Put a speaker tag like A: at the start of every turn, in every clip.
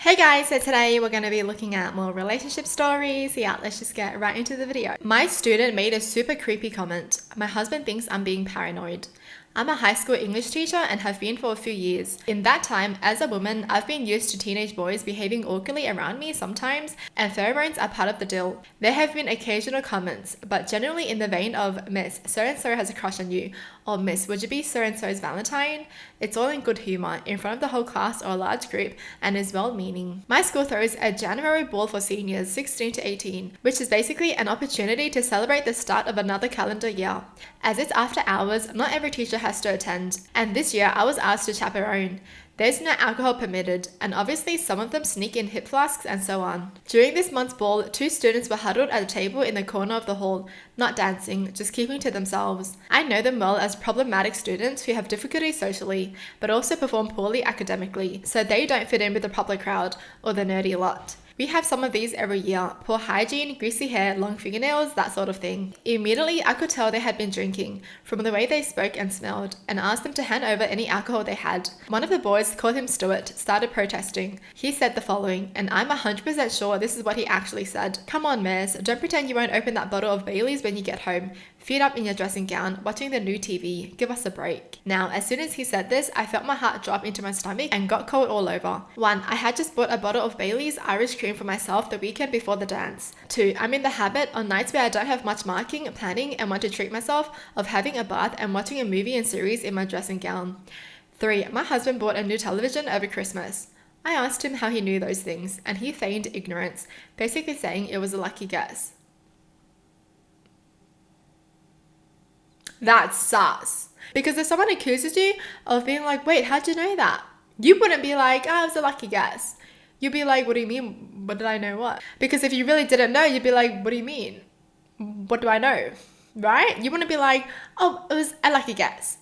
A: Hey guys, so today we're going to be looking at more relationship stories. Yeah, let's just get right into the video. My student made a super creepy comment. My husband thinks I'm being paranoid. I'm a high school English teacher and have been for a few years. In that time, as a woman, I've been used to teenage boys behaving awkwardly around me sometimes, and pheromones are part of the deal. There have been occasional comments, but generally in the vein of, Miss, so-and-so has a crush on you, or Miss, would you be so-and-so's Valentine? It's all in good humor, in front of the whole class or a large group, and is well-meaning. My school throws a January ball for seniors 16 to 18, which is basically an opportunity to celebrate the start of another calendar year. As it's after hours, not every teacher has to attend, and this year I was asked to chaperone. There's no alcohol permitted, and obviously some of them sneak in hip flasks and so on. During this month's ball, 2 students were huddled at a table in the corner of the hall, not dancing, just keeping to themselves. I know them well as problematic students who have difficulty socially, but also perform poorly academically, so they don't fit in with the popular crowd or the nerdy lot. We have some of these every year. Poor hygiene, greasy hair, long fingernails, that sort of thing. Immediately, I could tell they had been drinking from the way they spoke and smelled, and asked them to hand over any alcohol they had. One of the boys, called him Stuart, started protesting. He said the following, and I'm 100% sure this is what he actually said. Come on, Mares, don't pretend you won't open that bottle of Bailey's when you get home. Feet up in your dressing gown, watching the new TV. Give us a break. Now, as soon as he said this, I felt my heart drop into my stomach and got cold all over. 1. I had just bought a bottle of Bailey's Irish cream for myself the weekend before the dance. 2. I'm in the habit, on nights where I don't have much marking, planning, and want to treat myself, of having a bath and watching a movie and series in my dressing gown. 3. My husband bought a new television over Christmas. I asked him how he knew those things, and he feigned ignorance, basically saying it was a lucky guess. That's sus. Because if someone accuses you of being like, wait, how'd you know that? You wouldn't be like, oh, it was a lucky guess. You'd be like, what do you mean? What did I know what? Because if you really didn't know, you'd be like, what do you mean? What do I know? Right? You wouldn't be like, oh, it was a lucky guess.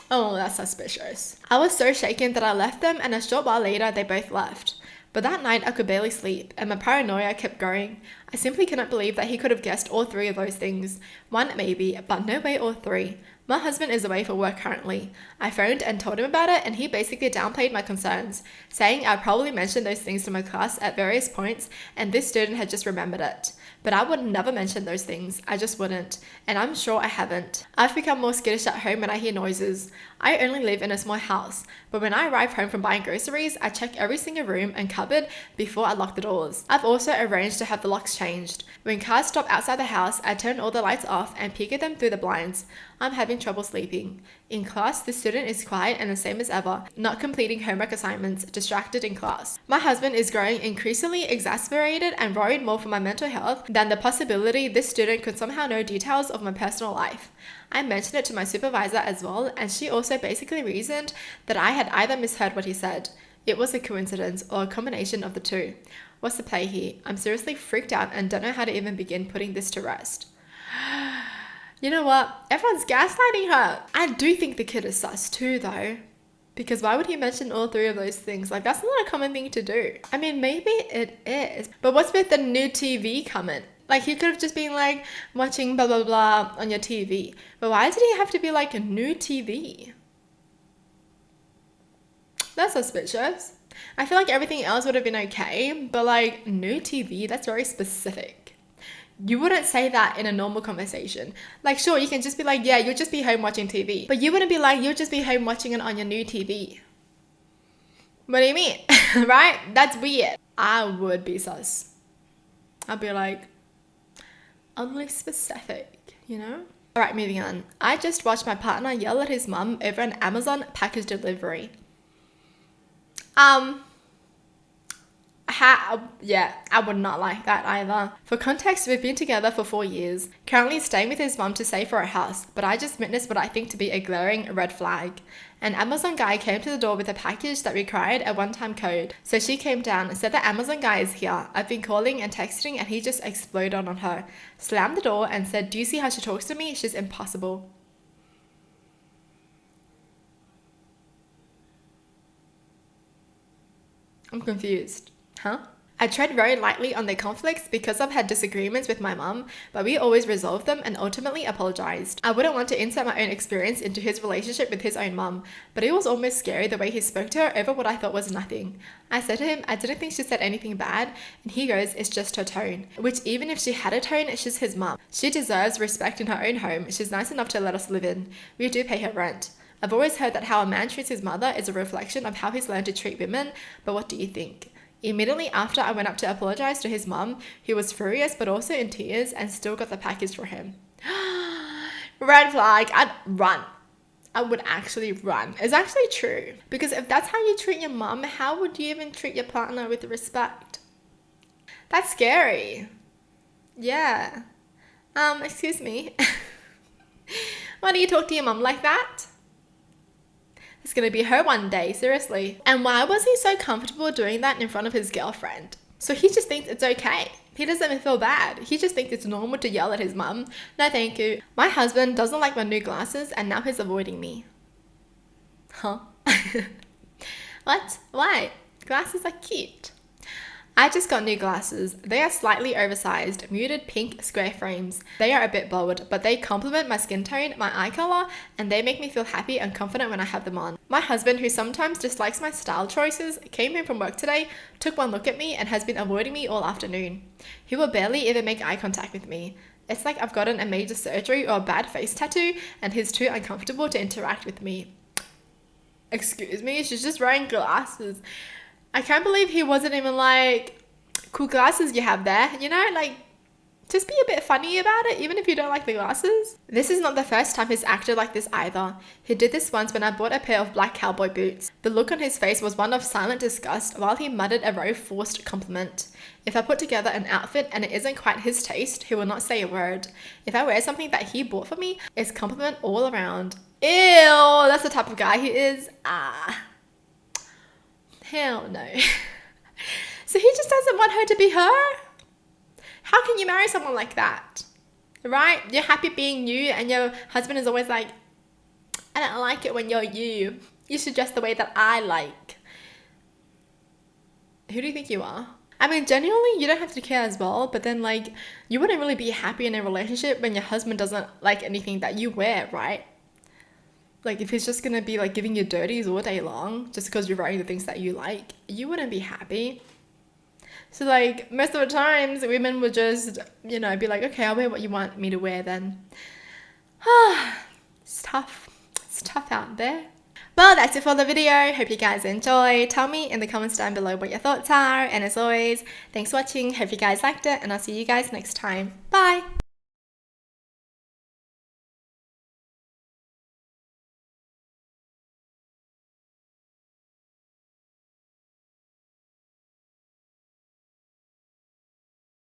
A: Oh, that's suspicious. I was so shaken that I left them, and a short while later, they both left. But that night, I could barely sleep, and my paranoia kept growing. I simply cannot believe that he could have guessed all 3 of those things. 1 maybe, but no way all 3. My husband is away for work currently. I phoned and told him about it, and he basically downplayed my concerns, saying I probably mentioned those things to my class at various points, and this student had just remembered it. But I would never mention those things. I just wouldn't. And I'm sure I haven't. I've become more skittish at home when I hear noises. I only live in a small house, but when I arrive home from buying groceries, I check every single room and cupboard before I lock the doors. I've also arranged to have the locks changed. When cars stop outside the house, I turn all the lights off and peek at them through the blinds. I'm having trouble sleeping. In class, the student is quiet and the same as ever, not completing homework assignments, distracted in class. My husband is growing increasingly exasperated and worried more for my mental health than the possibility this student could somehow know details of my personal life. I mentioned it to my supervisor as well, and she also basically reasoned that I had either misheard what he said. It was a coincidence or a combination of the two. What's the play here? I'm seriously freaked out and don't know how to even begin putting this to rest. You know what? Everyone's gaslighting her. I do think the kid is sus too, though. Because why would he mention all 3 of those things? Like, that's not a common thing to do. I mean, maybe it is. But what's with the new TV comment? Like, he could have just been like, watching blah, blah, blah on your TV. But why did he have to be like, a new TV? That's suspicious. I feel like everything else would have been okay. But like, new TV, that's very specific. You wouldn't say that in a normal conversation. Like, sure, you can just be like, yeah, you'll just be home watching TV. But you wouldn't be like, you'll just be home watching it on your new TV. What do you mean? Right? That's weird. I would be sus. I'd be like, oddly specific, you know? Alright, moving on. I just watched my partner yell at his mum over an Amazon package delivery. Yeah, I would not like that either. For context, we've been together for 4 years, currently staying with his mum to save for a house, but I just witnessed what I think to be a glaring red flag. An Amazon guy came to the door with a package that required a one-time code, so she came down and said the Amazon guy is here. I've been calling and texting and he just exploded on her, slammed the door and said, do you see how she talks to me? She's impossible. I'm confused. Huh? I tread very lightly on their conflicts because I've had disagreements with my mum, but we always resolved them and ultimately apologized. I wouldn't want to insert my own experience into his relationship with his own mum, but it was almost scary the way he spoke to her over what I thought was nothing. I said to him, I didn't think she said anything bad, and he goes, it's just her tone. Which even if she had a tone, she's his mum. She deserves respect in her own home. She's nice enough to let us live in. We do pay her rent. I've always heard that how a man treats his mother is a reflection of how he's learned to treat women, but what do you think? Immediately after I went up to apologize to his mum, he was furious but also in tears and still got the package for him. Red flag. I'd run. I would actually run. It's actually true. Because if that's how you treat your mum, how would you even treat your partner with respect? That's scary. Yeah. Excuse me. Why do you talk to your mum like that? It's gonna be her one day, seriously. And why was he so comfortable doing that in front of his girlfriend? So he just thinks it's okay. He doesn't even feel bad. He just thinks it's normal to yell at his mum. No thank you. My husband doesn't like my new glasses and now he's avoiding me. Huh? What? Why? Glasses are cute. I just got new glasses. They are slightly oversized, muted pink square frames. They are a bit bold, but they complement my skin tone, my eye color, and they make me feel happy and confident when I have them on. My husband, who sometimes dislikes my style choices, came home from work today, took one look at me, and has been avoiding me all afternoon. He will barely even make eye contact with me. It's like I've gotten a major surgery or a bad face tattoo, and he's too uncomfortable to interact with me. Excuse me, she's just wearing glasses. I can't believe he wasn't even like, cool glasses you have there, you know, like, just be a bit funny about it, even if you don't like the glasses. This is not the first time he's acted like this either. He did this once when I bought a pair of black cowboy boots. The look on his face was one of silent disgust while he muttered a very forced compliment. If I put together an outfit and it isn't quite his taste, he will not say a word. If I wear something that he bought for me, it's compliment all around. Ew, that's the type of guy he is. Hell no. So he just doesn't want her to be her? How can you marry someone like that? Right? You're happy being you and your husband is always like, I don't like it when you're you. You should dress the way that I like. Who do you think you are? I mean, genuinely, you don't have to care as well, but then like, you wouldn't really be happy in a relationship when your husband doesn't like anything that you wear, right? Like, if he's just gonna be like giving you dirties all day long just because you're wearing the things that you like, you wouldn't be happy. So like, most of the times women would just, you know, be like, okay, I'll wear what you want me to wear then. It's tough. It's tough out there. Well, that's it for the video. Hope you guys enjoyed. Tell me in the comments down below what your thoughts are. And as always, thanks for watching. Hope you guys liked it and I'll see you guys next time. Bye.